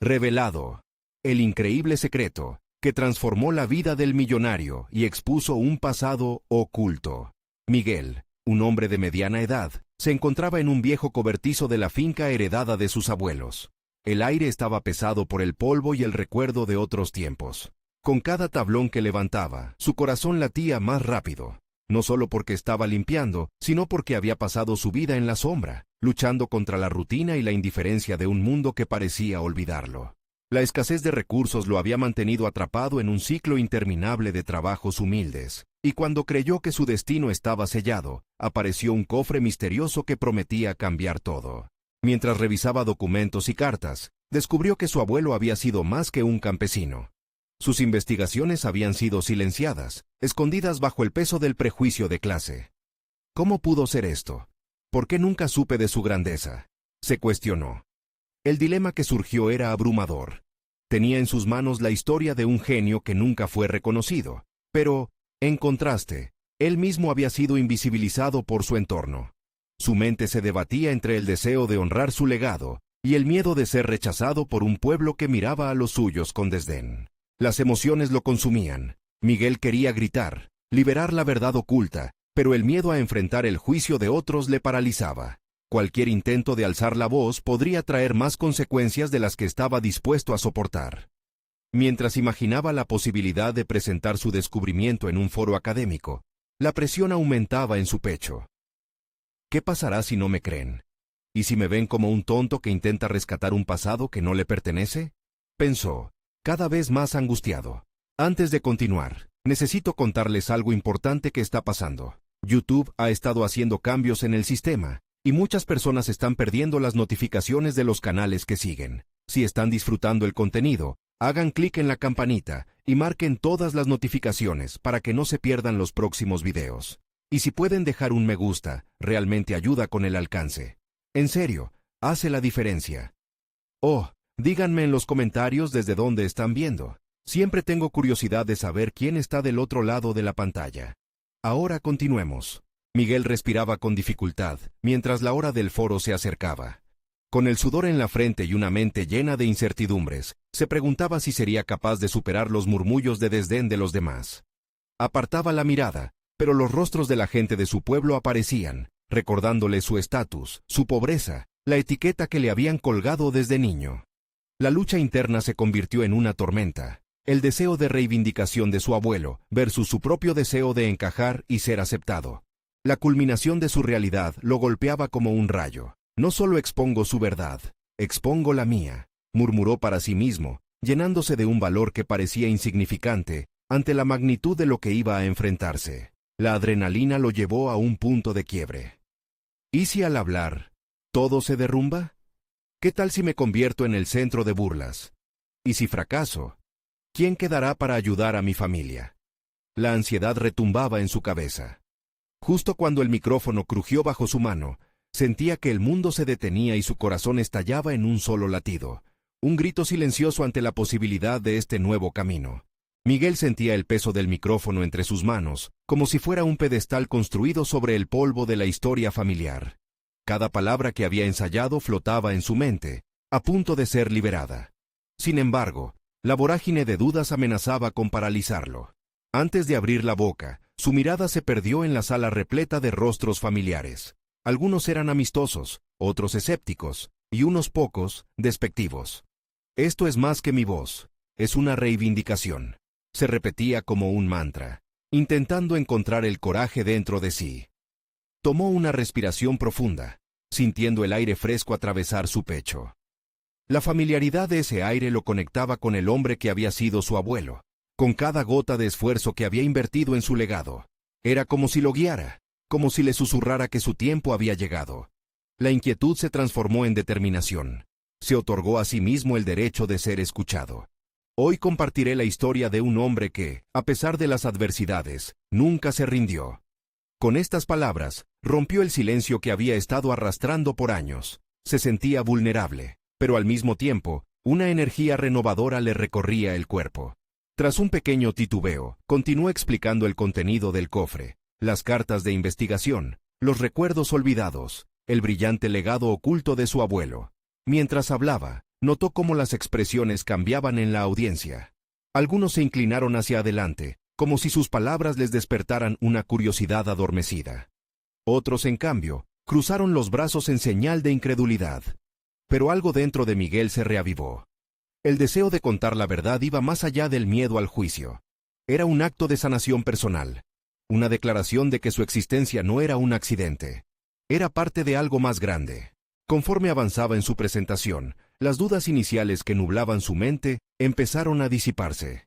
Revelado. El increíble secreto, que transformó la vida del millonario y expuso un pasado oculto. Miguel, un hombre de mediana edad, se encontraba en un viejo cobertizo de la finca heredada de sus abuelos. El aire estaba pesado por el polvo y el recuerdo de otros tiempos. Con cada tablón que levantaba, su corazón latía más rápido. No solo porque estaba limpiando, sino porque había pasado su vida en la sombra, luchando contra la rutina y la indiferencia de un mundo que parecía olvidarlo. La escasez de recursos lo había mantenido atrapado en un ciclo interminable de trabajos humildes, y cuando creyó que su destino estaba sellado, apareció un cofre misterioso que prometía cambiar todo. Mientras revisaba documentos y cartas, descubrió que su abuelo había sido más que un campesino. Sus investigaciones habían sido silenciadas, escondidas bajo el peso del prejuicio de clase. ¿Cómo pudo ser esto? ¿Por qué nunca supe de su grandeza? Se cuestionó. El dilema que surgió era abrumador. Tenía en sus manos la historia de un genio que nunca fue reconocido, pero, en contraste, él mismo había sido invisibilizado por su entorno. Su mente se debatía entre el deseo de honrar su legado y el miedo de ser rechazado por un pueblo que miraba a los suyos con desdén. Las emociones lo consumían. Miguel quería gritar, liberar la verdad oculta, pero el miedo a enfrentar el juicio de otros le paralizaba. Cualquier intento de alzar la voz podría traer más consecuencias de las que estaba dispuesto a soportar. Mientras imaginaba la posibilidad de presentar su descubrimiento en un foro académico, la presión aumentaba en su pecho. ¿Qué pasará si no me creen? ¿Y si me ven como un tonto que intenta rescatar un pasado que no le pertenece? Pensó, cada vez más angustiado. Antes de continuar, necesito contarles algo importante que está pasando. YouTube ha estado haciendo cambios en el sistema, y muchas personas están perdiendo las notificaciones de los canales que siguen. Si están disfrutando el contenido, hagan clic en la campanita y marquen todas las notificaciones para que no se pierdan los próximos videos. Y si pueden dejar un me gusta, realmente ayuda con el alcance. En serio, hace la diferencia. Oh, díganme en los comentarios desde dónde están viendo. Siempre tengo curiosidad de saber quién está del otro lado de la pantalla. Ahora continuemos. Miguel respiraba con dificultad, mientras la hora del foro se acercaba. Con el sudor en la frente y una mente llena de incertidumbres, se preguntaba si sería capaz de superar los murmullos de desdén de los demás. Apartaba la mirada, pero los rostros de la gente de su pueblo aparecían, recordándole su estatus, su pobreza, la etiqueta que le habían colgado desde niño. La lucha interna se convirtió en una tormenta. El deseo de reivindicación de su abuelo versus su propio deseo de encajar y ser aceptado. La culminación de su realidad lo golpeaba como un rayo. No solo expongo su verdad, expongo la mía, murmuró para sí mismo, llenándose de un valor que parecía insignificante ante la magnitud de lo que iba a enfrentarse. La adrenalina lo llevó a un punto de quiebre. ¿Y si al hablar, todo se derrumba? ¿Qué tal si me convierto en el centro de burlas? ¿Y si fracaso? ¿Quién quedará para ayudar a mi familia? La ansiedad retumbaba en su cabeza. Justo cuando el micrófono crujió bajo su mano, sentía que el mundo se detenía y su corazón estallaba en un solo latido, un grito silencioso ante la posibilidad de este nuevo camino. Miguel sentía el peso del micrófono entre sus manos, como si fuera un pedestal construido sobre el polvo de la historia familiar. Cada palabra que había ensayado flotaba en su mente, a punto de ser liberada. Sin embargo, la vorágine de dudas amenazaba con paralizarlo. Antes de abrir la boca, su mirada se perdió en la sala repleta de rostros familiares. Algunos eran amistosos, otros escépticos, y unos pocos, despectivos. Esto es más que mi voz, es una reivindicación. Se repetía como un mantra, intentando encontrar el coraje dentro de sí. Tomó una respiración profunda, sintiendo el aire fresco atravesar su pecho. La familiaridad de ese aire lo conectaba con el hombre que había sido su abuelo, con cada gota de esfuerzo que había invertido en su legado. Era como si lo guiara, como si le susurrara que su tiempo había llegado. La inquietud se transformó en determinación. Se otorgó a sí mismo el derecho de ser escuchado. Hoy compartiré la historia de un hombre que, a pesar de las adversidades, nunca se rindió. Con estas palabras, rompió el silencio que había estado arrastrando por años. Se sentía vulnerable, pero al mismo tiempo, una energía renovadora le recorría el cuerpo. Tras un pequeño titubeo, continuó explicando el contenido del cofre, las cartas de investigación, los recuerdos olvidados, el brillante legado oculto de su abuelo. Mientras hablaba, Notó cómo las expresiones cambiaban en la audiencia. Algunos se inclinaron hacia adelante, como si sus palabras les despertaran una curiosidad adormecida. Otros, en cambio, cruzaron los brazos en señal de incredulidad. Pero algo dentro de Miguel se reavivó. El deseo de contar la verdad iba más allá del miedo al juicio. Era un acto de sanación personal, una declaración de que su existencia no era un accidente. Era parte de algo más grande. Conforme avanzaba en su presentación, las dudas iniciales que nublaban su mente empezaron a disiparse.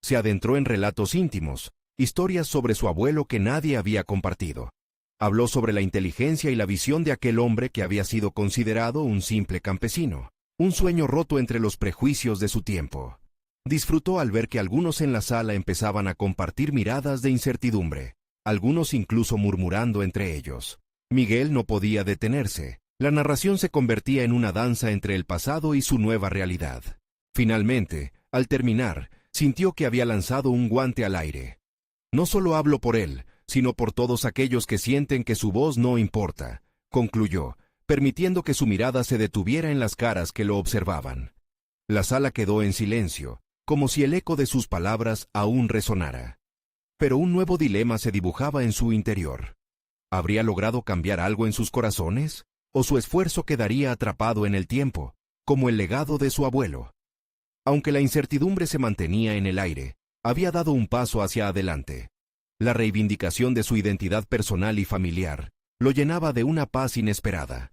Se adentró en relatos íntimos, historias sobre su abuelo que nadie había compartido. Habló sobre la inteligencia y la visión de aquel hombre que había sido considerado un simple campesino, un sueño roto entre los prejuicios de su tiempo. Disfrutó al ver que algunos en la sala empezaban a compartir miradas de incertidumbre, algunos incluso murmurando entre ellos. Miguel no podía detenerse. La narración se convertía en una danza entre el pasado y su nueva realidad. Finalmente, al terminar, sintió que había lanzado un guante al aire. No solo hablo por él, sino por todos aquellos que sienten que su voz no importa, concluyó, permitiendo que su mirada se detuviera en las caras que lo observaban. La sala quedó en silencio, como si el eco de sus palabras aún resonara. Pero un nuevo dilema se dibujaba en su interior. ¿Habría logrado cambiar algo en sus corazones? ¿O su esfuerzo quedaría atrapado en el tiempo, como el legado de su abuelo? Aunque la incertidumbre se mantenía en el aire, había dado un paso hacia adelante. La reivindicación de su identidad personal y familiar lo llenaba de una paz inesperada.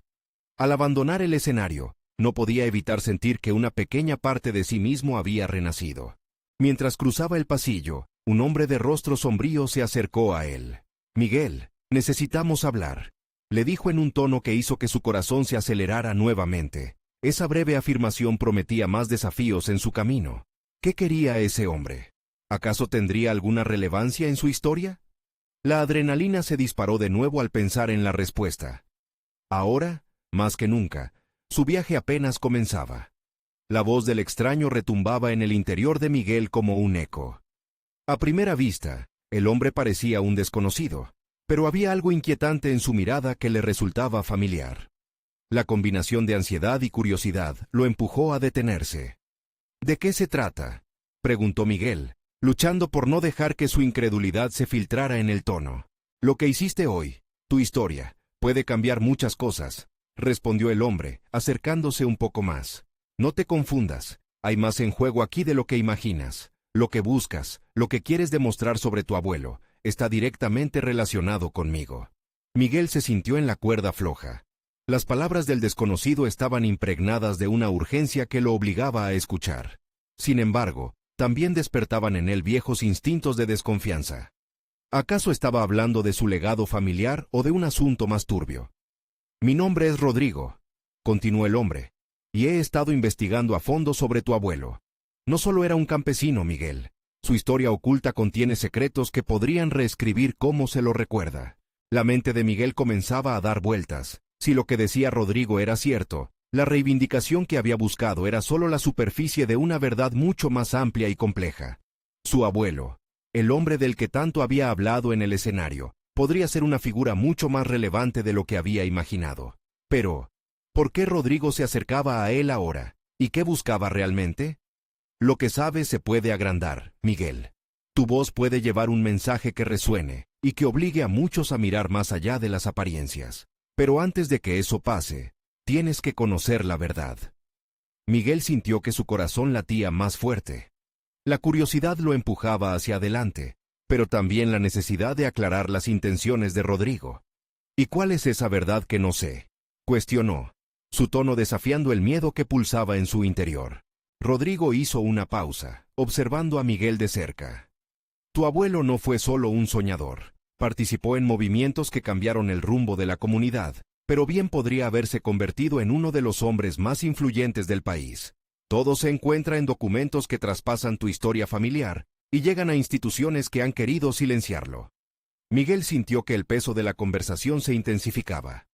Al abandonar el escenario, no podía evitar sentir que una pequeña parte de sí mismo había renacido. Mientras cruzaba el pasillo, un hombre de rostro sombrío se acercó a él. «Miguel, necesitamos hablar», le dijo en un tono que hizo que su corazón se acelerara nuevamente. Esa breve afirmación prometía más desafíos en su camino. ¿Qué quería ese hombre? ¿Acaso tendría alguna relevancia en su historia? La adrenalina se disparó de nuevo al pensar en la respuesta. Ahora, más que nunca, su viaje apenas comenzaba. La voz del extraño retumbaba en el interior de Miguel como un eco. A primera vista, el hombre parecía un desconocido, pero había algo inquietante en su mirada que le resultaba familiar. La combinación de ansiedad y curiosidad lo empujó a detenerse. «¿De qué se trata?», preguntó Miguel, luchando por no dejar que su incredulidad se filtrara en el tono. «Lo que hiciste hoy, tu historia, puede cambiar muchas cosas», respondió el hombre, acercándose un poco más. «No te confundas, hay más en juego aquí de lo que imaginas. Lo que buscas, lo que quieres demostrar sobre tu abuelo, está directamente relacionado conmigo». Miguel se sintió en la cuerda floja. Las palabras del desconocido estaban impregnadas de una urgencia que lo obligaba a escuchar. Sin embargo, también despertaban en él viejos instintos de desconfianza. ¿Acaso estaba hablando de su legado familiar o de un asunto más turbio? «Mi nombre es Rodrigo», continuó el hombre, «y he estado investigando a fondo sobre tu abuelo. No solo era un campesino, Miguel. Su historia oculta contiene secretos que podrían reescribir cómo se lo recuerda». La mente de Miguel comenzaba a dar vueltas. Si lo que decía Rodrigo era cierto, la reivindicación que había buscado era solo la superficie de una verdad mucho más amplia y compleja. Su abuelo, el hombre del que tanto había hablado en el escenario, podría ser una figura mucho más relevante de lo que había imaginado. Pero, ¿por qué Rodrigo se acercaba a él ahora? ¿Y qué buscaba realmente? Lo que sabes se puede agrandar, Miguel. Tu voz puede llevar un mensaje que resuene y que obligue a muchos a mirar más allá de las apariencias. Pero antes de que eso pase, tienes que conocer la verdad. Miguel sintió que su corazón latía más fuerte. La curiosidad lo empujaba hacia adelante, pero también la necesidad de aclarar las intenciones de Rodrigo. «¿Y cuál es esa verdad que no sé?», cuestionó, su tono desafiando el miedo que pulsaba en su interior. Rodrigo hizo una pausa, observando a Miguel de cerca. «Tu abuelo no fue solo un soñador. Participó en movimientos que cambiaron el rumbo de la comunidad, pero bien podría haberse convertido en uno de los hombres más influyentes del país. Todo se encuentra en documentos que traspasan tu historia familiar y llegan a instituciones que han querido silenciarlo». Miguel sintió que el peso de la conversación se intensificaba.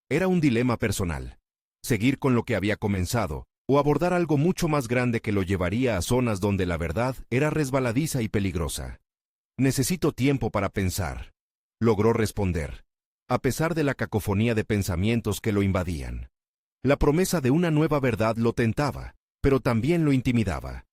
Era un dilema personal: seguir con lo que había comenzado o abordar algo mucho más grande que lo llevaría a zonas donde la verdad era resbaladiza y peligrosa. «Necesito tiempo para pensar», logró responder, a pesar de la cacofonía de pensamientos que lo invadían. La promesa de una nueva verdad lo tentaba, pero también lo intimidaba.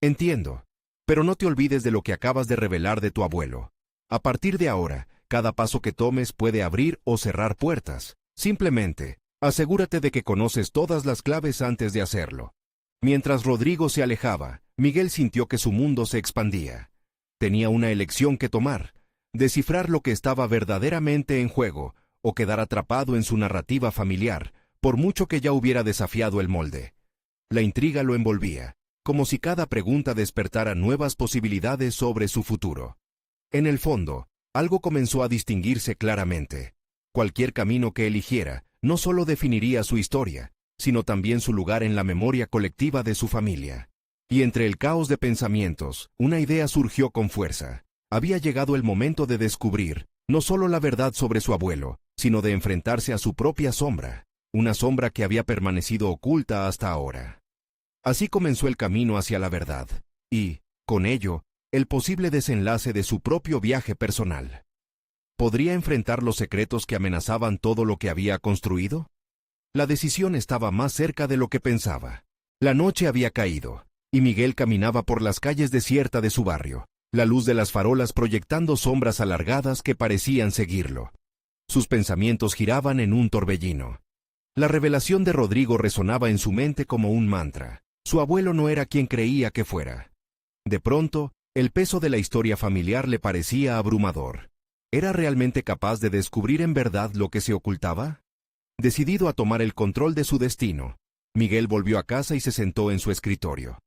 Entiendo, pero no te olvides de lo que acabas de revelar de tu abuelo. A partir de ahora, cada paso que tomes puede abrir o cerrar puertas. Simplemente, asegúrate de que conoces todas las claves antes de hacerlo. Mientras Rodrigo se alejaba, Miguel sintió que su mundo se expandía. Tenía una elección que tomar: descifrar lo que estaba verdaderamente en juego, o quedar atrapado en su narrativa familiar, por mucho que ya hubiera desafiado el molde. La intriga lo envolvía, como si cada pregunta despertara nuevas posibilidades sobre su futuro. En el fondo, algo comenzó a distinguirse claramente. Cualquier camino que eligiera, no solo definiría su historia, sino también su lugar en la memoria colectiva de su familia. Y entre el caos de pensamientos, una idea surgió con fuerza. Había llegado el momento de descubrir, no solo la verdad sobre su abuelo, sino de enfrentarse a su propia sombra, una sombra que había permanecido oculta hasta ahora. Así comenzó el camino hacia la verdad, y, con ello, el posible desenlace de su propio viaje personal. ¿Podría enfrentar los secretos que amenazaban todo lo que había construido? La decisión estaba más cerca de lo que pensaba. La noche había caído, y Miguel caminaba por las calles desiertas de su barrio, la luz de las farolas proyectando sombras alargadas que parecían seguirlo. Sus pensamientos giraban en un torbellino. La revelación de Rodrigo resonaba en su mente como un mantra. Su abuelo no era quien creía que fuera. De pronto, el peso de la historia familiar le parecía abrumador. ¿Era realmente capaz de descubrir en verdad lo que se ocultaba? Decidido a tomar el control de su destino, Miguel volvió a casa y se sentó en su escritorio.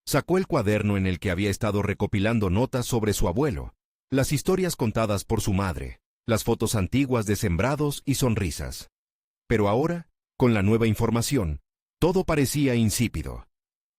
Sacó el cuaderno en el que había estado recopilando notas sobre su abuelo, las historias contadas por su madre, las fotos antiguas de sembrados y sonrisas. Pero ahora, con la nueva información, todo parecía insípido.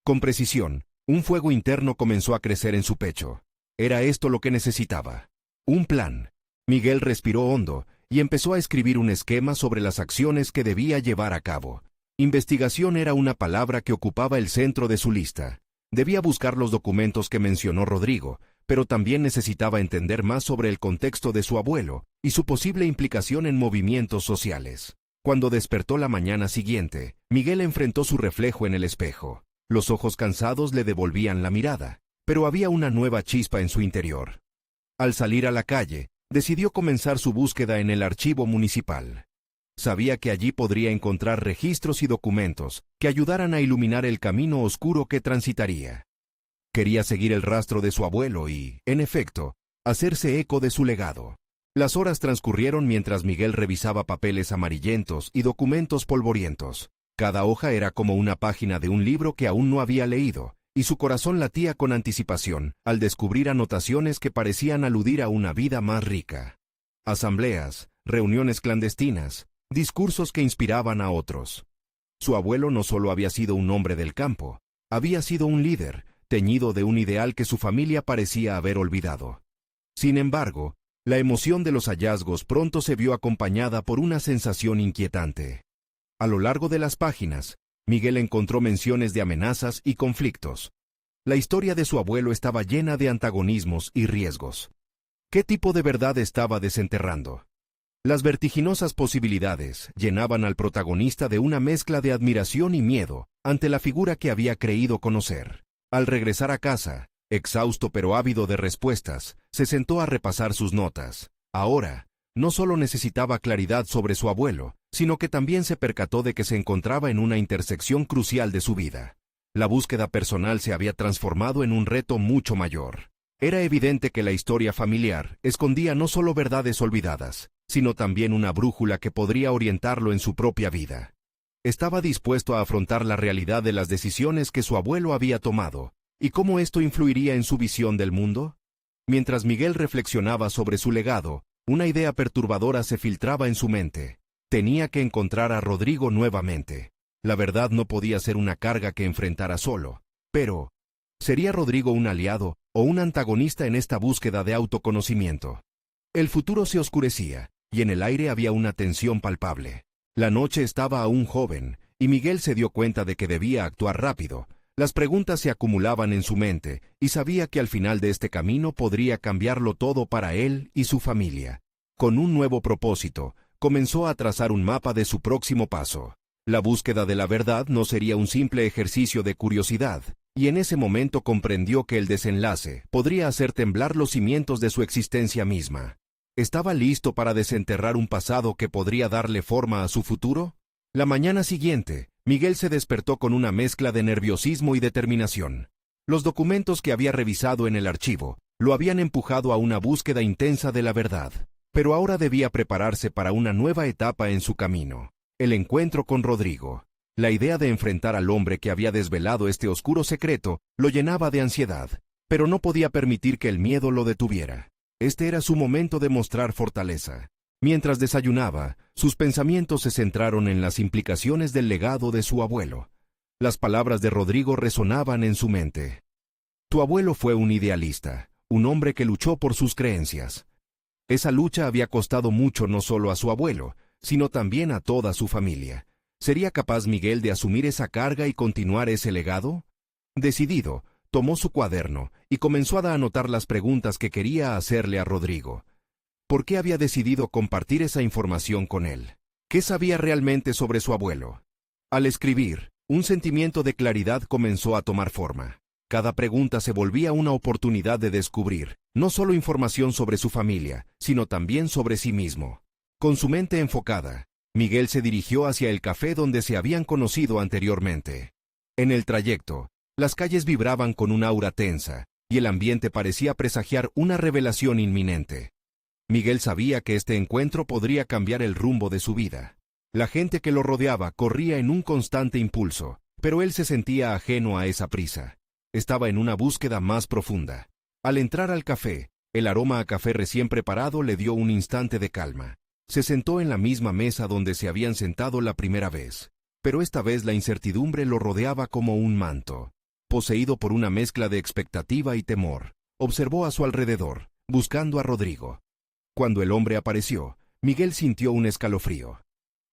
Con precisión, un fuego interno comenzó a crecer en su pecho. Era esto lo que necesitaba. Un plan. Miguel respiró hondo y empezó a escribir un esquema sobre las acciones que debía llevar a cabo. Investigación era una palabra que ocupaba el centro de su lista. Debía buscar los documentos que mencionó Rodrigo, pero también necesitaba entender más sobre el contexto de su abuelo y su posible implicación en movimientos sociales. Cuando despertó la mañana siguiente, Miguel enfrentó su reflejo en el espejo. Los ojos cansados le devolvían la mirada, pero había una nueva chispa en su interior. Al salir a la calle, decidió comenzar su búsqueda en el archivo municipal. Sabía que allí podría encontrar registros y documentos que ayudaran a iluminar el camino oscuro que transitaría. Quería seguir el rastro de su abuelo y, en efecto, hacerse eco de su legado. Las horas transcurrieron mientras Miguel revisaba papeles amarillentos y documentos polvorientos. Cada hoja era como una página de un libro que aún no había leído, y su corazón latía con anticipación al descubrir anotaciones que parecían aludir a una vida más rica. Asambleas, reuniones clandestinas, discursos que inspiraban a otros. Su abuelo no solo había sido un hombre del campo, había sido un líder, teñido de un ideal que su familia parecía haber olvidado. Sin embargo, la emoción de los hallazgos pronto se vio acompañada por una sensación inquietante. A lo largo de las páginas, Miguel encontró menciones de amenazas y conflictos. La historia de su abuelo estaba llena de antagonismos y riesgos. ¿Qué tipo de verdad estaba desenterrando? Las vertiginosas posibilidades llenaban al protagonista de una mezcla de admiración y miedo ante la figura que había creído conocer. Al regresar a casa, exhausto pero ávido de respuestas, se sentó a repasar sus notas. Ahora, no solo necesitaba claridad sobre su abuelo, sino que también se percató de que se encontraba en una intersección crucial de su vida. La búsqueda personal se había transformado en un reto mucho mayor. Era evidente que la historia familiar escondía no solo verdades olvidadas, sino también una brújula que podría orientarlo en su propia vida. Estaba dispuesto a afrontar la realidad de las decisiones que su abuelo había tomado, y cómo esto influiría en su visión del mundo. Mientras Miguel reflexionaba sobre su legado, una idea perturbadora se filtraba en su mente. Tenía que encontrar a Rodrigo nuevamente. La verdad no podía ser una carga que enfrentara solo. Pero, ¿sería Rodrigo un aliado o un antagonista en esta búsqueda de autoconocimiento? El futuro se oscurecía, y en el aire había una tensión palpable. La noche estaba aún joven, y Miguel se dio cuenta de que debía actuar rápido. Las preguntas se acumulaban en su mente, y sabía que al final de este camino podría cambiarlo todo para él y su familia. Con un nuevo propósito, comenzó a trazar un mapa de su próximo paso. La búsqueda de la verdad no sería un simple ejercicio de curiosidad, y en ese momento comprendió que el desenlace podría hacer temblar los cimientos de su existencia misma. ¿Estaba listo para desenterrar un pasado que podría darle forma a su futuro? La mañana siguiente, Miguel se despertó con una mezcla de nerviosismo y determinación. Los documentos que había revisado en el archivo lo habían empujado a una búsqueda intensa de la verdad, pero ahora debía prepararse para una nueva etapa en su camino: el encuentro con Rodrigo. La idea de enfrentar al hombre que había desvelado este oscuro secreto lo llenaba de ansiedad, pero no podía permitir que el miedo lo detuviera. Este era su momento de mostrar fortaleza. Mientras desayunaba, sus pensamientos se centraron en las implicaciones del legado de su abuelo. Las palabras de Rodrigo resonaban en su mente. Tu abuelo fue un idealista, un hombre que luchó por sus creencias. Esa lucha había costado mucho no solo a su abuelo, sino también a toda su familia. ¿Sería capaz Miguel de asumir esa carga y continuar ese legado? Decidido, tomó su cuaderno y comenzó a anotar las preguntas que quería hacerle a Rodrigo. ¿Por qué había decidido compartir esa información con él? ¿Qué sabía realmente sobre su abuelo? Al escribir, un sentimiento de claridad comenzó a tomar forma. Cada pregunta se volvía una oportunidad de descubrir, no solo información sobre su familia, sino también sobre sí mismo. Con su mente enfocada, Miguel se dirigió hacia el café donde se habían conocido anteriormente. En el trayecto, las calles vibraban con un aura tensa, y el ambiente parecía presagiar una revelación inminente. Miguel sabía que este encuentro podría cambiar el rumbo de su vida. La gente que lo rodeaba corría en un constante impulso, pero él se sentía ajeno a esa prisa. Estaba en una búsqueda más profunda. Al entrar al café, el aroma a café recién preparado le dio un instante de calma. Se sentó en la misma mesa donde se habían sentado la primera vez, pero esta vez la incertidumbre lo rodeaba como un manto. Poseído por una mezcla de expectativa y temor, observó a su alrededor, buscando a Rodrigo. Cuando el hombre apareció, Miguel sintió un escalofrío.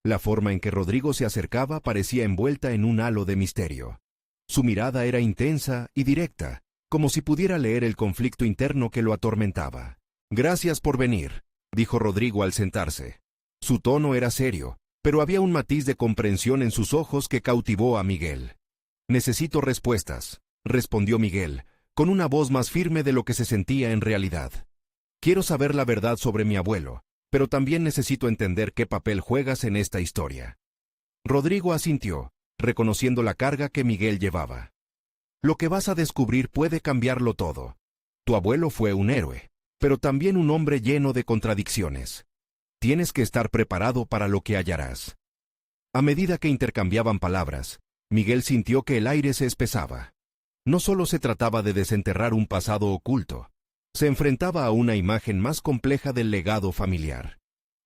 La forma en que Rodrigo se acercaba parecía envuelta en un halo de misterio. Su mirada era intensa y directa, como si pudiera leer el conflicto interno que lo atormentaba. «Gracias por venir», dijo Rodrigo al sentarse. Su tono era serio, pero había un matiz de comprensión en sus ojos que cautivó a Miguel. «Necesito respuestas», respondió Miguel, con una voz más firme de lo que se sentía en realidad. «Quiero saber la verdad sobre mi abuelo, pero también necesito entender qué papel juegas en esta historia». Rodrigo asintió, reconociendo la carga que Miguel llevaba. «Lo que vas a descubrir puede cambiarlo todo. Tu abuelo fue un héroe, pero también un hombre lleno de contradicciones. Tienes que estar preparado para lo que hallarás». A medida que intercambiaban palabras, Miguel sintió que el aire se espesaba. No solo se trataba de desenterrar un pasado oculto, se enfrentaba a una imagen más compleja del legado familiar.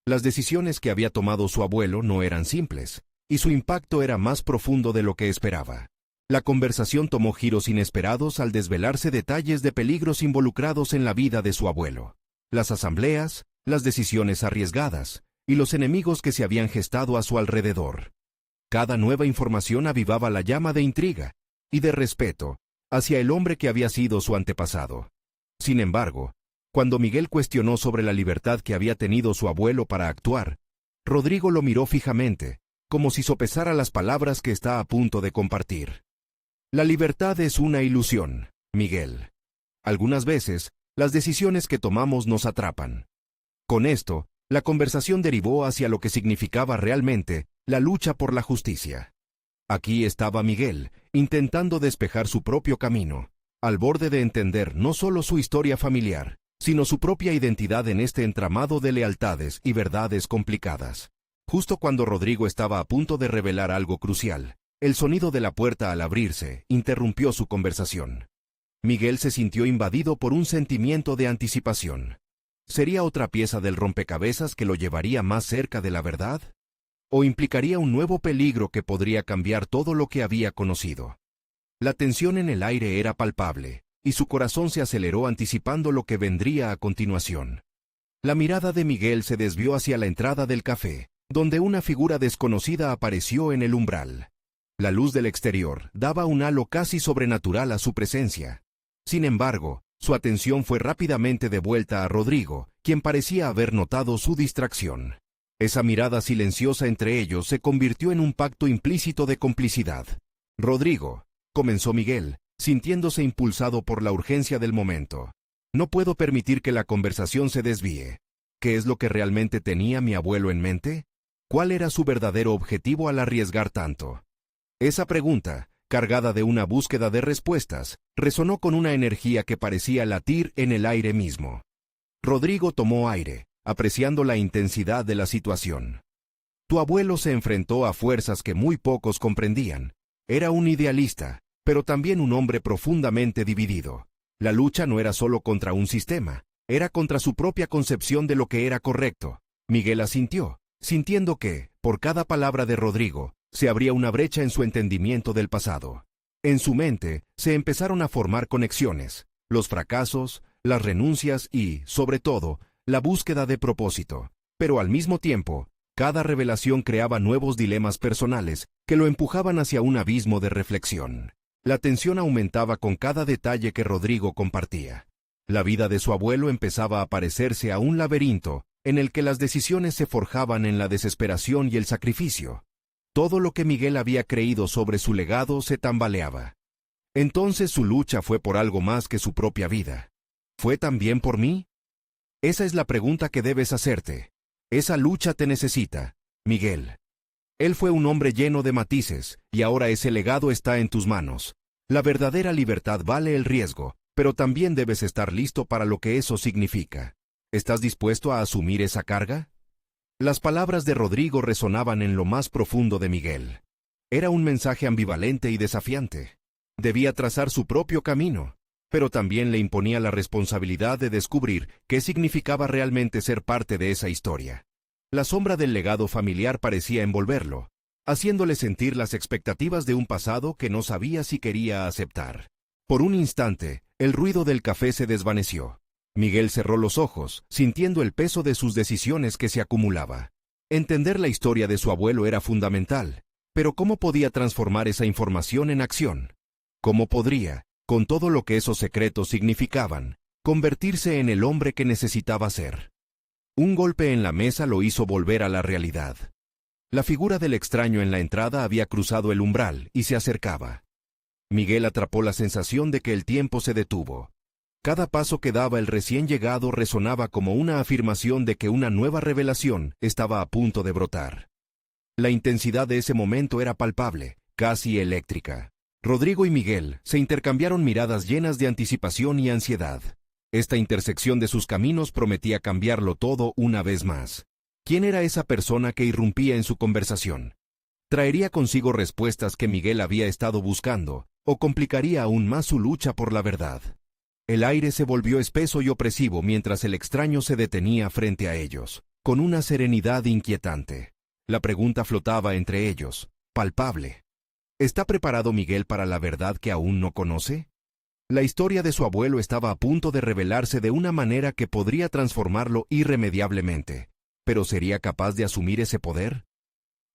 Las decisiones que había tomado su abuelo no eran simples, y su impacto era más profundo de lo que esperaba. La conversación tomó giros inesperados al desvelarse detalles de peligros involucrados en la vida de su abuelo. Las asambleas, las decisiones arriesgadas, y los enemigos que se habían gestado a su alrededor. Cada nueva información avivaba la llama de intriga y de respeto hacia el hombre que había sido su antepasado. Sin embargo, cuando Miguel cuestionó sobre la libertad que había tenido su abuelo para actuar, Rodrigo lo miró fijamente, como si sopesara las palabras que está a punto de compartir. «La libertad es una ilusión, Miguel. Algunas veces, las decisiones que tomamos nos atrapan». Con esto, la conversación derivó hacia lo que significaba realmente la lucha por la justicia. Aquí estaba Miguel, intentando despejar su propio camino, al borde de entender no solo su historia familiar, sino su propia identidad en este entramado de lealtades y verdades complicadas. Justo cuando Rodrigo estaba a punto de revelar algo crucial, el sonido de la puerta al abrirse interrumpió su conversación. Miguel se sintió invadido por un sentimiento de anticipación. ¿Sería otra pieza del rompecabezas que lo llevaría más cerca de la verdad? ¿O implicaría un nuevo peligro que podría cambiar todo lo que había conocido? La tensión en el aire era palpable, y su corazón se aceleró anticipando lo que vendría a continuación. La mirada de Miguel se desvió hacia la entrada del café, donde una figura desconocida apareció en el umbral. La luz del exterior daba un halo casi sobrenatural a su presencia. Sin embargo, su atención fue rápidamente devuelta a Rodrigo, quien parecía haber notado su distracción. Esa mirada silenciosa entre ellos se convirtió en un pacto implícito de complicidad. «Rodrigo», comenzó Miguel, sintiéndose impulsado por la urgencia del momento. «No puedo permitir que la conversación se desvíe. ¿Qué es lo que realmente tenía mi abuelo en mente? ¿Cuál era su verdadero objetivo al arriesgar tanto?» Esa pregunta, cargada de una búsqueda de respuestas, resonó con una energía que parecía latir en el aire mismo. Rodrigo tomó aire, apreciando la intensidad de la situación. «Tu abuelo se enfrentó a fuerzas que muy pocos comprendían. Era un idealista, pero también un hombre profundamente dividido. La lucha no era solo contra un sistema, era contra su propia concepción de lo que era correcto». Miguel asintió, sintiendo que, por cada palabra de Rodrigo, se abría una brecha en su entendimiento del pasado. En su mente se empezaron a formar conexiones, los fracasos, las renuncias y, sobre todo, la búsqueda de propósito. Pero al mismo tiempo, cada revelación creaba nuevos dilemas personales que lo empujaban hacia un abismo de reflexión. La tensión aumentaba con cada detalle que Rodrigo compartía. La vida de su abuelo empezaba a parecerse a un laberinto en el que las decisiones se forjaban en la desesperación y el sacrificio. Todo lo que Miguel había creído sobre su legado se tambaleaba. Entonces su lucha fue por algo más que su propia vida. ¿Fue también por mí? Esa es la pregunta que debes hacerte. Esa lucha te necesita, Miguel. Él fue un hombre lleno de matices, y ahora ese legado está en tus manos. La verdadera libertad vale el riesgo, pero también debes estar listo para lo que eso significa. ¿Estás dispuesto a asumir esa carga? Las palabras de Rodrigo resonaban en lo más profundo de Miguel. Era un mensaje ambivalente y desafiante. Debía trazar su propio camino, pero también le imponía la responsabilidad de descubrir qué significaba realmente ser parte de esa historia. La sombra del legado familiar parecía envolverlo, haciéndole sentir las expectativas de un pasado que no sabía si quería aceptar. Por un instante, el ruido del café se desvaneció. Miguel cerró los ojos, sintiendo el peso de sus decisiones que se acumulaba. Entender la historia de su abuelo era fundamental, pero ¿cómo podía transformar esa información en acción? ¿Cómo podría, con todo lo que esos secretos significaban, convertirse en el hombre que necesitaba ser? Un golpe en la mesa lo hizo volver a la realidad. La figura del extraño en la entrada había cruzado el umbral y se acercaba. Miguel atrapó la sensación de que el tiempo se detuvo. Cada paso que daba el recién llegado resonaba como una afirmación de que una nueva revelación estaba a punto de brotar. La intensidad de ese momento era palpable, casi eléctrica. Rodrigo y Miguel se intercambiaron miradas llenas de anticipación y ansiedad. Esta intersección de sus caminos prometía cambiarlo todo una vez más. ¿Quién era esa persona que irrumpía en su conversación? ¿Traería consigo respuestas que Miguel había estado buscando, o complicaría aún más su lucha por la verdad? El aire se volvió espeso y opresivo mientras el extraño se detenía frente a ellos, con una serenidad inquietante. La pregunta flotaba entre ellos, palpable. ¿Está preparado Miguel para la verdad que aún no conoce? La historia de su abuelo estaba a punto de revelarse de una manera que podría transformarlo irremediablemente. ¿Pero sería capaz de asumir ese poder?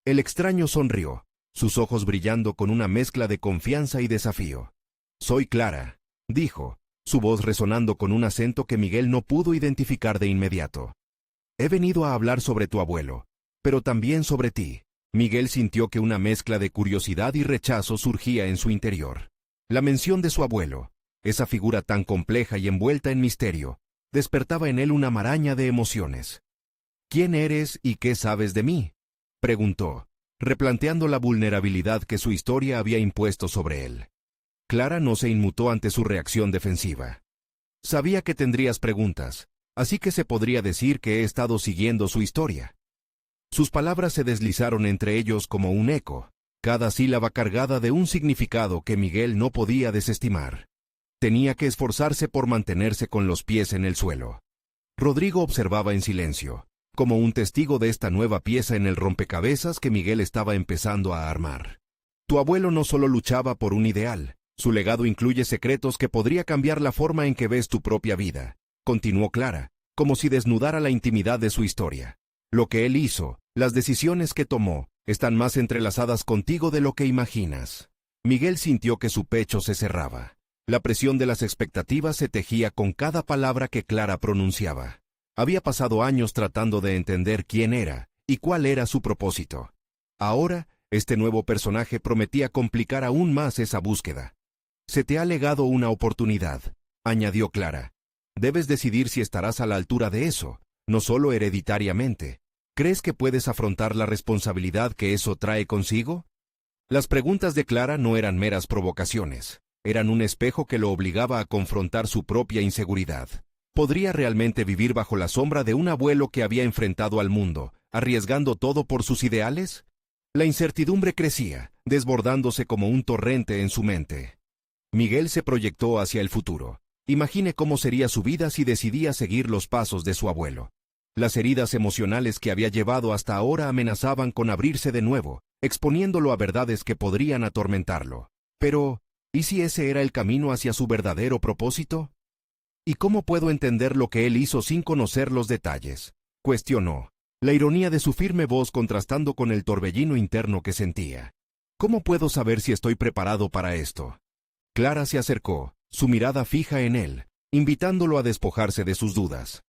El extraño sonrió, sus ojos brillando con una mezcla de confianza y desafío. «Soy Clara», dijo, su voz resonando con un acento que Miguel no pudo identificar de inmediato. «He venido a hablar sobre tu abuelo, pero también sobre ti». Miguel sintió que una mezcla de curiosidad y rechazo surgía en su interior. La mención de su abuelo, esa figura tan compleja y envuelta en misterio, despertaba en él una maraña de emociones. «¿Quién eres y qué sabes de mí?», preguntó, replanteando la vulnerabilidad que su historia había impuesto sobre él. Clara no se inmutó ante su reacción defensiva. «Sabía que tendrías preguntas, así que se podría decir que he estado siguiendo su historia». Sus palabras se deslizaron entre ellos como un eco, cada sílaba cargada de un significado que Miguel no podía desestimar. Tenía que esforzarse por mantenerse con los pies en el suelo. Rodrigo observaba en silencio, como un testigo de esta nueva pieza en el rompecabezas que Miguel estaba empezando a armar. «Tu abuelo no solo luchaba por un ideal, su legado incluye secretos que podría cambiar la forma en que ves tu propia vida», continuó Clara, como si desnudara la intimidad de su historia. «Lo que él hizo, las decisiones que tomó, están más entrelazadas contigo de lo que imaginas». Miguel sintió que su pecho se cerraba. La presión de las expectativas se tejía con cada palabra que Clara pronunciaba. Había pasado años tratando de entender quién era ¿Y cuál era su propósito? Ahora, este nuevo personaje prometía complicar aún más esa búsqueda. Se te ha legado una oportunidad, añadió Clara. Debes decidir si estarás a la altura de eso, no solo hereditariamente. ¿Crees que puedes afrontar la responsabilidad que eso trae consigo? Las preguntas de Clara no eran meras provocaciones. Eran un espejo que lo obligaba a confrontar su propia inseguridad. ¿Podría realmente vivir bajo la sombra de un abuelo que había enfrentado al mundo, arriesgando todo por sus ideales? La incertidumbre crecía, desbordándose como un torrente en su mente. Miguel se proyectó hacia el futuro. Imagine cómo sería su vida si decidía seguir los pasos de su abuelo. Las heridas emocionales que había llevado hasta ahora amenazaban con abrirse de nuevo, exponiéndolo a verdades que podrían atormentarlo. Pero, ¿y si ese era el camino hacia su verdadero propósito? ¿Y cómo puedo entender lo que él hizo sin conocer los detalles?, cuestionó, la ironía de su firme voz contrastando con el torbellino interno que sentía. ¿Cómo puedo saber si estoy preparado para esto? Clara se acercó, su mirada fija en él, invitándolo a despojarse de sus dudas.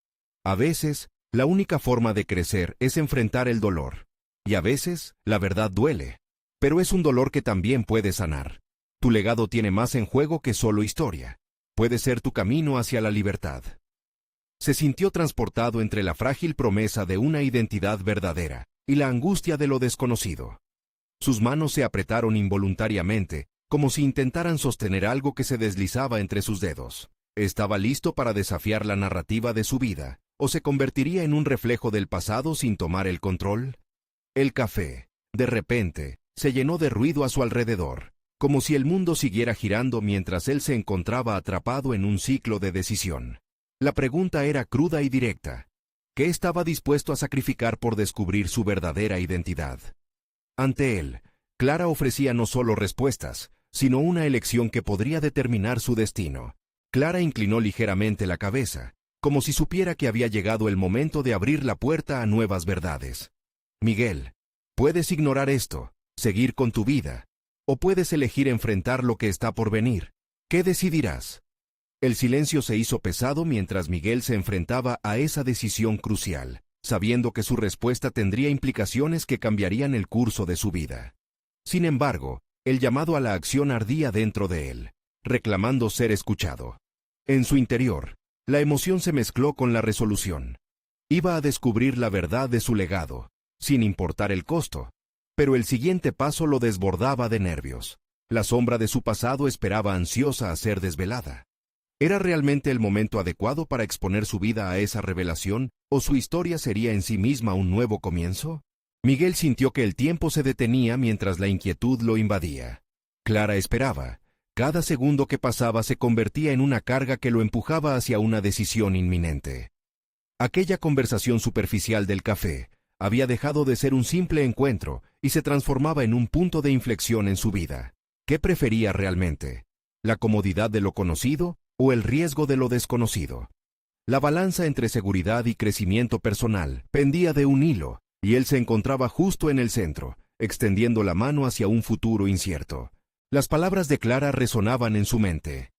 A veces, la única forma de crecer es enfrentar el dolor. Y a veces, la verdad duele. Pero es un dolor que también puede sanar. Tu legado tiene más en juego que solo historia. Puede ser tu camino hacia la libertad. Se sintió transportado entre la frágil promesa de una identidad verdadera y la angustia de lo desconocido. Sus manos se apretaron involuntariamente, como si intentaran sostener algo que se deslizaba entre sus dedos. ¿Estaba listo para desafiar la narrativa de su vida, o se convertiría en un reflejo del pasado sin tomar el control? El café, de repente, se llenó de ruido a su alrededor, como si el mundo siguiera girando mientras él se encontraba atrapado en un ciclo de decisión. La pregunta era cruda y directa. ¿Qué estaba dispuesto a sacrificar por descubrir su verdadera identidad? Ante él, Clara ofrecía no solo respuestas, sino una elección que podría determinar su destino. Clara inclinó ligeramente la cabeza, como si supiera que había llegado el momento de abrir la puerta a nuevas verdades. Miguel, puedes ignorar esto, seguir con tu vida, o puedes elegir enfrentar lo que está por venir. ¿Qué decidirás? El silencio se hizo pesado mientras Miguel se enfrentaba a esa decisión crucial, sabiendo que su respuesta tendría implicaciones que cambiarían el curso de su vida. Sin embargo, el llamado a la acción ardía dentro de él, reclamando ser escuchado. En su interior, la emoción se mezcló con la resolución. Iba a descubrir la verdad de su legado, sin importar el costo, pero el siguiente paso lo desbordaba de nervios. La sombra de su pasado esperaba ansiosa a ser desvelada. ¿Era realmente el momento adecuado para exponer su vida a esa revelación, o su historia sería en sí misma un nuevo comienzo? Miguel sintió que el tiempo se detenía mientras la inquietud lo invadía. Clara esperaba. Cada segundo que pasaba se convertía en una carga que lo empujaba hacia una decisión inminente. Aquella conversación superficial del café había dejado de ser un simple encuentro y se transformaba en un punto de inflexión en su vida. ¿Qué prefería realmente? ¿La comodidad de lo conocido o el riesgo de lo desconocido? La balanza entre seguridad y crecimiento personal pendía de un hilo, y él se encontraba justo en el centro, extendiendo la mano hacia un futuro incierto. Las palabras de Clara resonaban en su mente.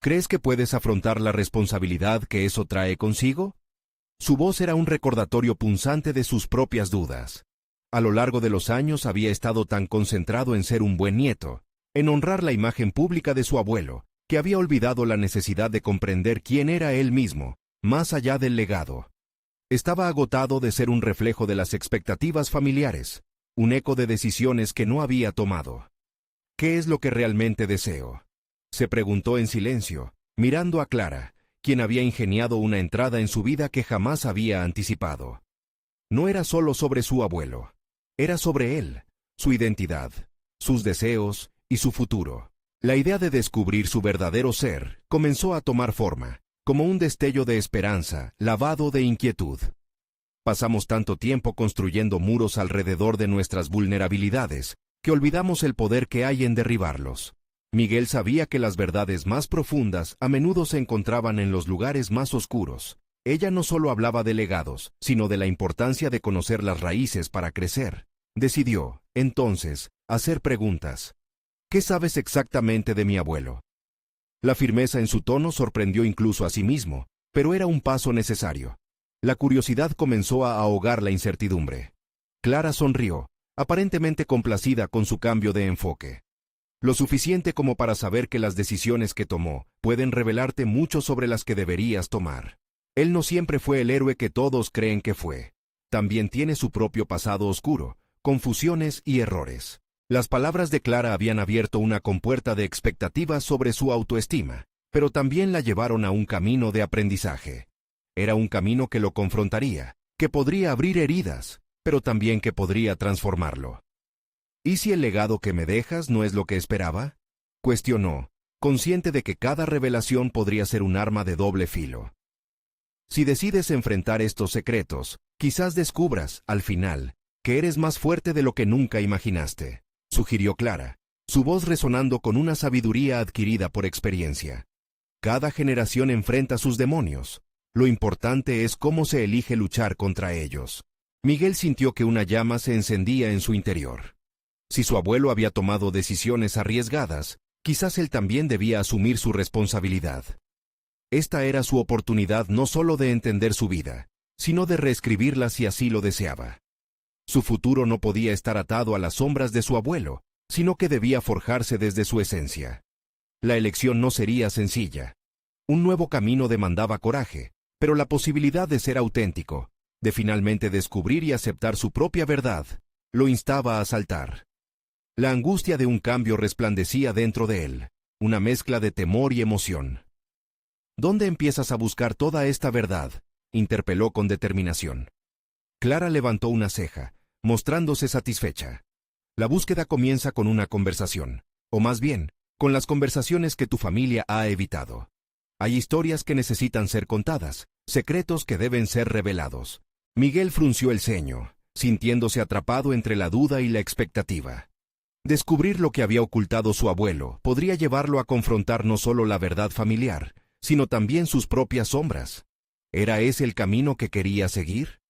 ¿Crees que puedes afrontar la responsabilidad que eso trae consigo? Su voz era un recordatorio punzante de sus propias dudas. A lo largo de los años había estado tan concentrado en ser un buen nieto, en honrar la imagen pública de su abuelo, que había olvidado la necesidad de comprender quién era él mismo, más allá del legado. Estaba agotado de ser un reflejo de las expectativas familiares, un eco de decisiones que no había tomado. ¿Qué es lo que realmente deseo?, se preguntó en silencio, mirando a Clara, quien había ingeniado una entrada en su vida que jamás había anticipado. No era solo sobre su abuelo, era sobre él, su identidad, sus deseos y su futuro. La idea de descubrir su verdadero ser comenzó a tomar forma, como un destello de esperanza, lavado de inquietud. Pasamos tanto tiempo construyendo muros alrededor de nuestras vulnerabilidades, que olvidamos el poder que hay en derribarlos. Miguel sabía que las verdades más profundas a menudo se encontraban en los lugares más oscuros. Ella no solo hablaba de legados, sino de la importancia de conocer las raíces para crecer. Decidió, entonces, hacer preguntas. ¿Qué sabes exactamente de mi abuelo? La firmeza en su tono sorprendió incluso a sí mismo, pero era un paso necesario. La curiosidad comenzó a ahogar la incertidumbre. Clara sonrió, aparentemente complacida con su cambio de enfoque. Lo suficiente como para saber que las decisiones que tomó pueden revelarte mucho sobre las que deberías tomar. Él no siempre fue el héroe que todos creen que fue. También tiene su propio pasado oscuro, confusiones y errores. Las palabras de Clara habían abierto una compuerta de expectativas sobre su autoestima, pero también la llevaron a un camino de aprendizaje. Era un camino que lo confrontaría, que podría abrir heridas, pero también que podría transformarlo. ¿Y si el legado que me dejas no es lo que esperaba?, cuestionó, consciente de que cada revelación podría ser un arma de doble filo. Si decides enfrentar estos secretos, quizás descubras, al final, que eres más fuerte de lo que nunca imaginaste, sugirió Clara, su voz resonando con una sabiduría adquirida por experiencia. Cada generación enfrenta sus demonios. Lo importante es cómo se elige luchar contra ellos. Miguel sintió que una llama se encendía en su interior. Si su abuelo había tomado decisiones arriesgadas, quizás él también debía asumir su responsabilidad. Esta era su oportunidad no solo de entender su vida, sino de reescribirla si así lo deseaba. Su futuro no podía estar atado a las sombras de su abuelo, sino que debía forjarse desde su esencia. La elección no sería sencilla. Un nuevo camino demandaba coraje, pero la posibilidad de ser auténtico, de finalmente descubrir y aceptar su propia verdad, lo instaba a saltar. La angustia de un cambio resplandecía dentro de él, una mezcla de temor y emoción. ¿Dónde empiezas a buscar toda esta verdad?, interpeló con determinación. Clara levantó una ceja, mostrándose satisfecha. La búsqueda comienza con una conversación, o más bien, con las conversaciones que tu familia ha evitado. Hay historias que necesitan ser contadas, secretos que deben ser revelados. Miguel frunció el ceño, sintiéndose atrapado entre la duda y la expectativa. Descubrir lo que había ocultado su abuelo podría llevarlo a confrontar no solo la verdad familiar, sino también sus propias sombras. ¿Era ese el camino que quería seguir?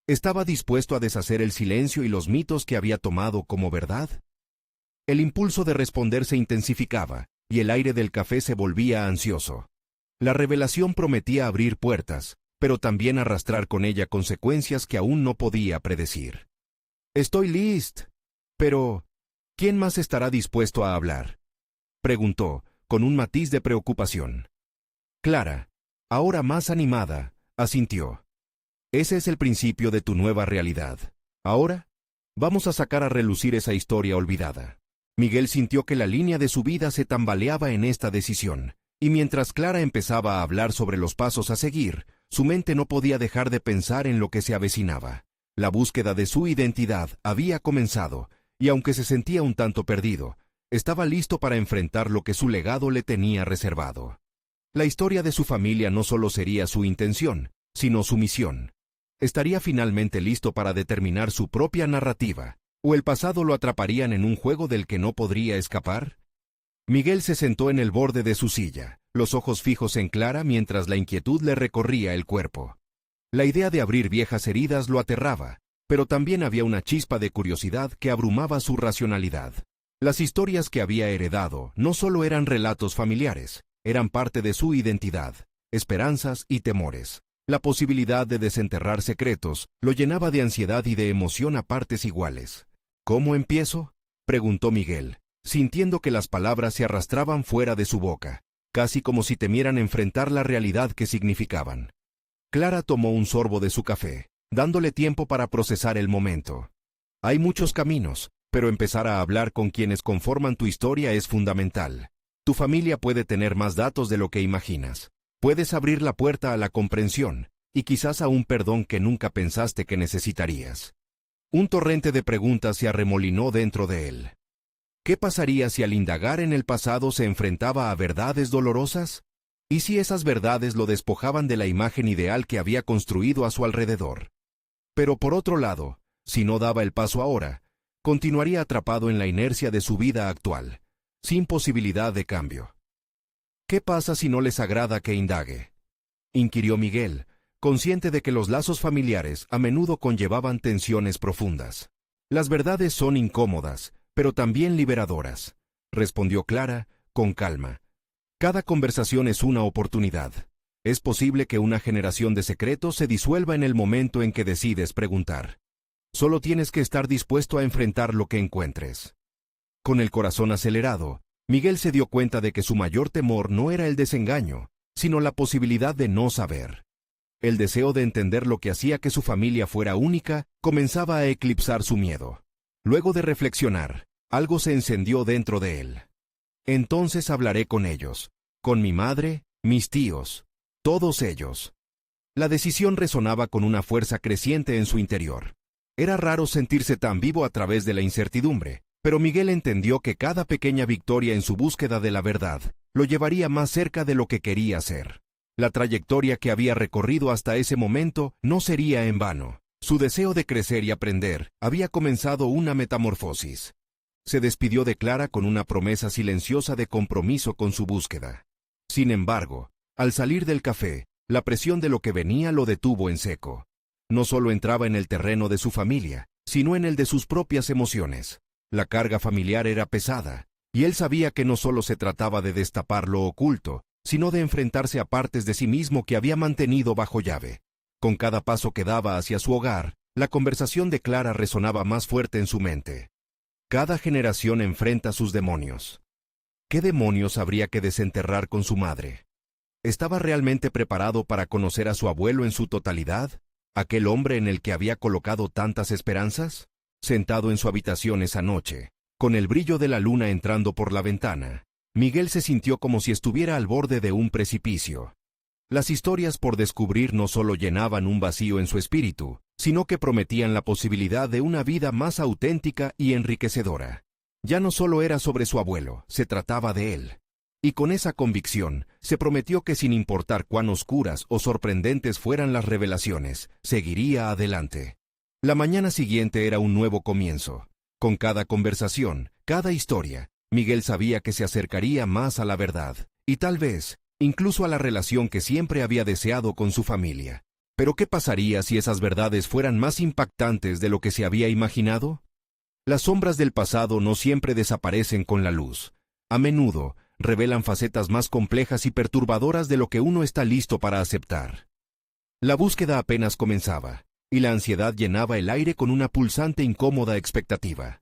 ¿Estaba dispuesto a deshacer el silencio y los mitos que había tomado como verdad? El impulso de responder se intensificaba, y el aire del café se volvía ansioso. La revelación prometía abrir puertas, pero también arrastrar con ella consecuencias que aún no podía predecir. «Estoy listo. Pero, ¿quién más estará dispuesto a hablar?», preguntó, con un matiz de preocupación. Clara, ahora más animada, asintió. «Ese es el principio de tu nueva realidad. Ahora, vamos a sacar a relucir esa historia olvidada». Miguel sintió que la línea de su vida se tambaleaba en esta decisión, y mientras Clara empezaba a hablar sobre los pasos a seguir, su mente no podía dejar de pensar en lo que se avecinaba. La búsqueda de su identidad había comenzado, y aunque se sentía un tanto perdido, estaba listo para enfrentar lo que su legado le tenía reservado. La historia de su familia no solo sería su intención, sino su misión. Estaría finalmente listo para determinar su propia narrativa, ¿o el pasado lo atraparían en un juego del que no podría escapar? Miguel se sentó en el borde de su silla, los ojos fijos en Clara mientras la inquietud le recorría el cuerpo. La idea de abrir viejas heridas lo aterraba, pero también había una chispa de curiosidad que abrumaba su racionalidad. Las historias que había heredado no solo eran relatos familiares, eran parte de su identidad, esperanzas y temores. La posibilidad de desenterrar secretos lo llenaba de ansiedad y de emoción a partes iguales. «¿Cómo empiezo?», preguntó Miguel, sintiendo que las palabras se arrastraban fuera de su boca, casi como si temieran enfrentar la realidad que significaban. Clara tomó un sorbo de su café, dándole tiempo para procesar el momento. «Hay muchos caminos, pero empezar a hablar con quienes conforman tu historia es fundamental. Tu familia puede tener más datos de lo que imaginas. Puedes abrir la puerta a la comprensión, y quizás a un perdón que nunca pensaste que necesitarías». Un torrente de preguntas se arremolinó dentro de él. ¿Qué pasaría si al indagar en el pasado se enfrentaba a verdades dolorosas? ¿Y si esas verdades lo despojaban de la imagen ideal que había construido a su alrededor? Pero por otro lado, si no daba el paso ahora, continuaría atrapado en la inercia de su vida actual, sin posibilidad de cambio. ¿Qué pasa si no les agrada que indague?, inquirió Miguel, consciente de que los lazos familiares a menudo conllevaban tensiones profundas. «Las verdades son incómodas, pero también liberadoras», respondió Clara, con calma. «Cada conversación es una oportunidad. Es posible que una generación de secretos se disuelva en el momento en que decides preguntar». Solo tienes que estar dispuesto a enfrentar lo que encuentres. Con el corazón acelerado, Miguel se dio cuenta de que su mayor temor no era el desengaño, sino la posibilidad de no saber. El deseo de entender lo que hacía que su familia fuera única comenzaba a eclipsar su miedo. Luego de reflexionar, algo se encendió dentro de él. Entonces hablaré con ellos, con mi madre, mis tíos, todos ellos. La decisión resonaba con una fuerza creciente en su interior. Era raro sentirse tan vivo a través de la incertidumbre, pero Miguel entendió que cada pequeña victoria en su búsqueda de la verdad lo llevaría más cerca de lo que quería ser. La trayectoria que había recorrido hasta ese momento no sería en vano. Su deseo de crecer y aprender había comenzado una metamorfosis. Se despidió de Clara con una promesa silenciosa de compromiso con su búsqueda. Sin embargo, al salir del café, la presión de lo que venía lo detuvo en seco. No solo entraba en el terreno de su familia, sino en el de sus propias emociones. La carga familiar era pesada, y él sabía que no solo se trataba de destapar lo oculto, sino de enfrentarse a partes de sí mismo que había mantenido bajo llave. Con cada paso que daba hacia su hogar, la conversación de Clara resonaba más fuerte en su mente. Cada generación enfrenta sus demonios. ¿Qué demonios habría que desenterrar con su madre? ¿Estaba realmente preparado para conocer a su abuelo en su totalidad? ¿Aquel hombre en el que había colocado tantas esperanzas? Sentado en su habitación esa noche, con el brillo de la luna entrando por la ventana, Miguel se sintió como si estuviera al borde de un precipicio. Las historias por descubrir no solo llenaban un vacío en su espíritu, sino que prometían la posibilidad de una vida más auténtica y enriquecedora. Ya no solo era sobre su abuelo, se trataba de él. Y con esa convicción, se prometió que sin importar cuán oscuras o sorprendentes fueran las revelaciones, seguiría adelante. La mañana siguiente era un nuevo comienzo. Con cada conversación, cada historia, Miguel sabía que se acercaría más a la verdad, y tal vez, incluso a la relación que siempre había deseado con su familia. ¿Pero qué pasaría si esas verdades fueran más impactantes de lo que se había imaginado? Las sombras del pasado no siempre desaparecen con la luz. A menudo, revelan facetas más complejas y perturbadoras de lo que uno está listo para aceptar. La búsqueda apenas comenzaba, y la ansiedad llenaba el aire con una pulsante e incómoda expectativa.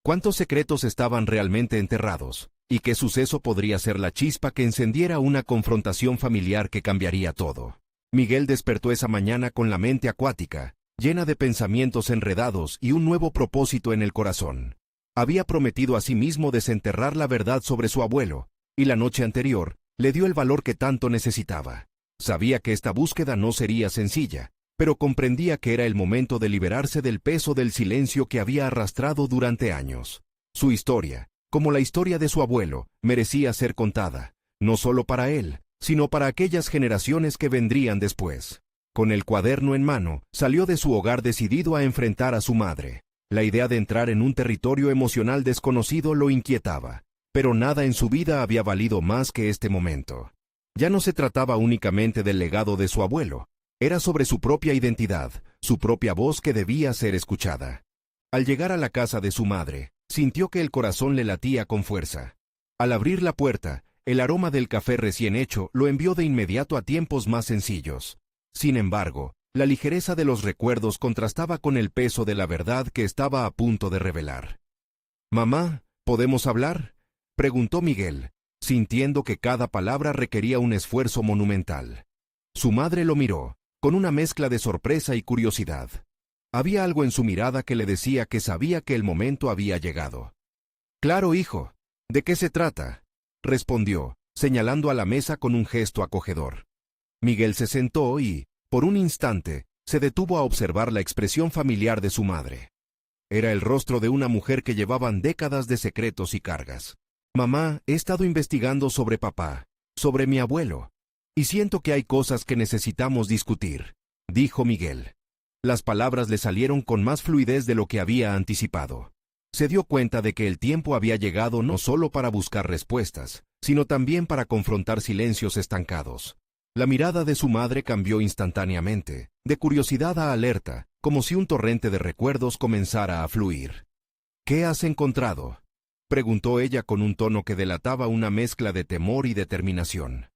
¿Cuántos secretos estaban realmente enterrados? ¿Y qué suceso podría ser la chispa que encendiera una confrontación familiar que cambiaría todo? Miguel despertó esa mañana con la mente acuática, llena de pensamientos enredados y un nuevo propósito en el corazón. Había prometido a sí mismo desenterrar la verdad sobre su abuelo, y la noche anterior le dio el valor que tanto necesitaba. Sabía que esta búsqueda no sería sencilla, pero comprendía que era el momento de liberarse del peso del silencio que había arrastrado durante años. Su historia, como la historia de su abuelo, merecía ser contada, no solo para él, sino para aquellas generaciones que vendrían después. Con el cuaderno en mano, salió de su hogar decidido a enfrentar a su madre. La idea de entrar en un territorio emocional desconocido lo inquietaba, pero nada en su vida había valido más que este momento. Ya no se trataba únicamente del legado de su abuelo, era sobre su propia identidad, su propia voz que debía ser escuchada. Al llegar a la casa de su madre, sintió que el corazón le latía con fuerza. Al abrir la puerta, el aroma del café recién hecho lo envió de inmediato a tiempos más sencillos. Sin embargo, la ligereza de los recuerdos contrastaba con el peso de la verdad que estaba a punto de revelar. «Mamá, ¿podemos hablar?», preguntó Miguel, sintiendo que cada palabra requería un esfuerzo monumental. Su madre lo miró, con una mezcla de sorpresa y curiosidad. Había algo en su mirada que le decía que sabía que el momento había llegado. «Claro, hijo. ¿De qué se trata?», respondió, señalando a la mesa con un gesto acogedor. Miguel se sentó y, por un instante, se detuvo a observar la expresión familiar de su madre. Era el rostro de una mujer que llevaban décadas de secretos y cargas. «Mamá, he estado investigando sobre papá, sobre mi abuelo, y siento que hay cosas que necesitamos discutir», dijo Miguel. Las palabras le salieron con más fluidez de lo que había anticipado. Se dio cuenta de que el tiempo había llegado no solo para buscar respuestas, sino también para confrontar silencios estancados. La mirada de su madre cambió instantáneamente, de curiosidad a alerta, como si un torrente de recuerdos comenzara a fluir. «¿Qué has encontrado?», preguntó ella con un tono que delataba una mezcla de temor y determinación.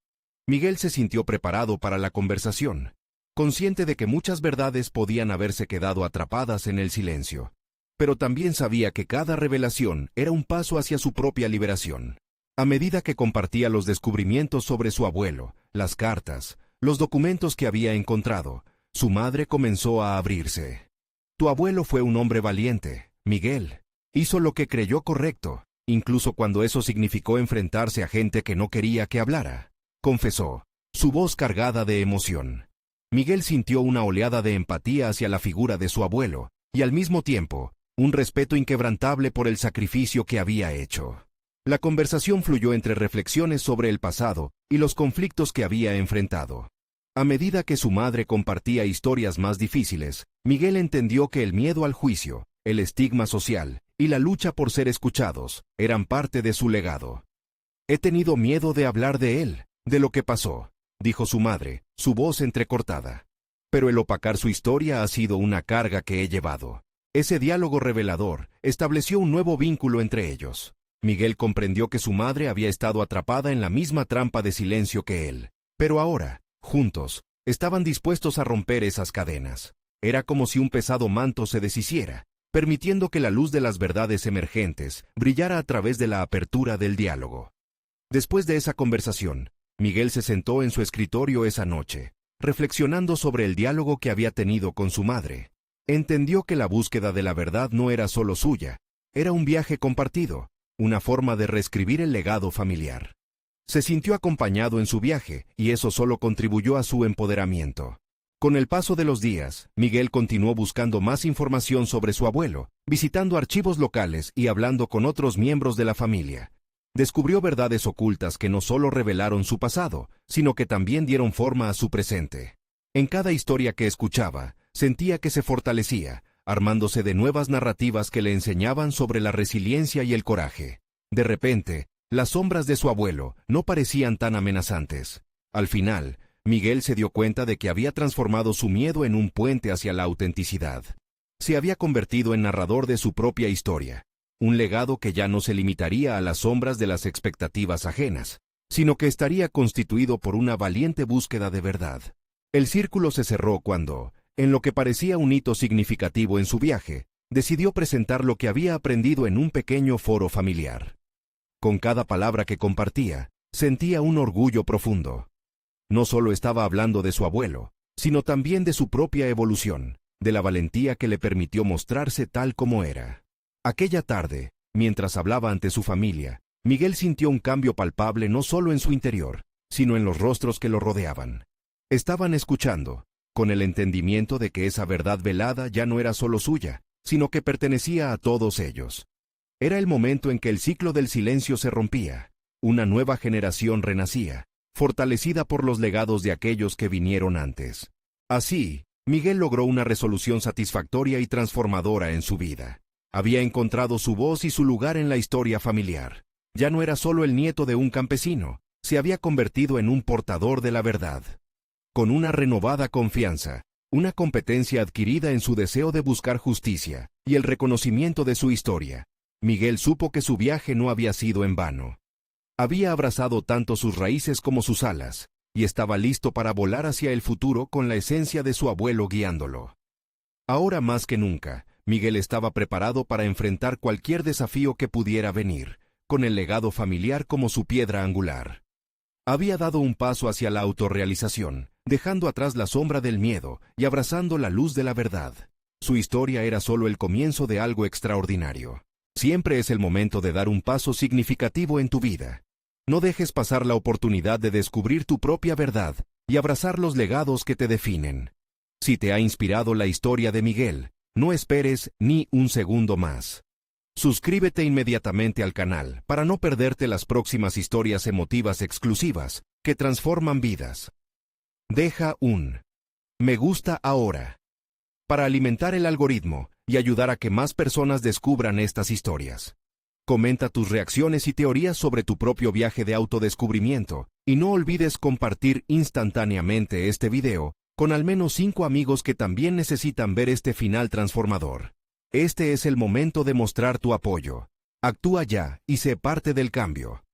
Miguel se sintió preparado para la conversación. consciente de que muchas verdades podían haberse quedado atrapadas en el silencio. Pero también sabía que cada revelación era un paso hacia su propia liberación. A medida que compartía los descubrimientos sobre su abuelo, las cartas, los documentos que había encontrado, su madre comenzó a abrirse. Tu abuelo fue un hombre valiente, Miguel. Hizo lo que creyó correcto, incluso cuando eso significó enfrentarse a gente que no quería que hablara, confesó, su voz cargada de emoción. Miguel sintió una oleada de empatía hacia la figura de su abuelo, y al mismo tiempo, un respeto inquebrantable por el sacrificio que había hecho. La conversación fluyó entre reflexiones sobre el pasado y los conflictos que había enfrentado. A medida que su madre compartía historias más difíciles, Miguel entendió que el miedo al juicio, el estigma social y la lucha por ser escuchados eran parte de su legado. He tenido miedo de hablar de él, de lo que pasó, dijo su madre, su voz entrecortada. Pero el opacar su historia ha sido una carga que he llevado. Ese diálogo revelador estableció un nuevo vínculo entre ellos. Miguel comprendió que su madre había estado atrapada en la misma trampa de silencio que él, pero ahora, juntos, estaban dispuestos a romper esas cadenas. Era como si un pesado manto se deshiciera, permitiendo que la luz de las verdades emergentes brillara a través de la apertura del diálogo. Después de esa conversación, Miguel se sentó en su escritorio esa noche, reflexionando sobre el diálogo que había tenido con su madre. Entendió que la búsqueda de la verdad no era solo suya, era un viaje compartido, una forma de reescribir el legado familiar. Se sintió acompañado en su viaje, y eso solo contribuyó a su empoderamiento. Con el paso de los días, Miguel continuó buscando más información sobre su abuelo, visitando archivos locales y hablando con otros miembros de la familia. Descubrió verdades ocultas que no solo revelaron su pasado, sino que también dieron forma a su presente. En cada historia que escuchaba, sentía que se fortalecía, armándose de nuevas narrativas que le enseñaban sobre la resiliencia y el coraje. De repente, las sombras de su abuelo no parecían tan amenazantes. Al final, Miguel se dio cuenta de que había transformado su miedo en un puente hacia la autenticidad. Se había convertido en narrador de su propia historia, un legado que ya no se limitaría a las sombras de las expectativas ajenas, sino que estaría constituido por una valiente búsqueda de verdad. El círculo se cerró cuando, en lo que parecía un hito significativo en su viaje, decidió presentar lo que había aprendido en un pequeño foro familiar. Con cada palabra que compartía, sentía un orgullo profundo. No solo estaba hablando de su abuelo, sino también de su propia evolución, de la valentía que le permitió mostrarse tal como era. Aquella tarde, mientras hablaba ante su familia, Miguel sintió un cambio palpable no solo en su interior, sino en los rostros que lo rodeaban. Estaban escuchando, con el entendimiento de que esa verdad velada ya no era solo suya, sino que pertenecía a todos ellos. Era el momento en que el ciclo del silencio se rompía, una nueva generación renacía, fortalecida por los legados de aquellos que vinieron antes. Así, Miguel logró una resolución satisfactoria y transformadora en su vida. Había encontrado su voz y su lugar en la historia familiar. Ya no era solo el nieto de un campesino, se había convertido en un portador de la verdad. Con una renovada confianza, una competencia adquirida en su deseo de buscar justicia y el reconocimiento de su historia, Miguel supo que su viaje no había sido en vano. Había abrazado tanto sus raíces como sus alas, y estaba listo para volar hacia el futuro con la esencia de su abuelo guiándolo. Ahora más que nunca, Miguel estaba preparado para enfrentar cualquier desafío que pudiera venir, con el legado familiar como su piedra angular. Había dado un paso hacia la autorrealización, dejando atrás la sombra del miedo y abrazando la luz de la verdad. Su historia era solo el comienzo de algo extraordinario. Siempre es el momento de dar un paso significativo en tu vida. No dejes pasar la oportunidad de descubrir tu propia verdad y abrazar los legados que te definen. Si te ha inspirado la historia de Miguel, no esperes ni un segundo más. Suscríbete inmediatamente al canal para no perderte las próximas historias emotivas exclusivas que transforman vidas. Deja un me gusta ahora para alimentar el algoritmo y ayudar a que más personas descubran estas historias. Comenta tus reacciones y teorías sobre tu propio viaje de autodescubrimiento y no olvides compartir instantáneamente este video con al menos 5 amigos que también necesitan ver este final transformador. Este es el momento de mostrar tu apoyo. Actúa ya y sé parte del cambio.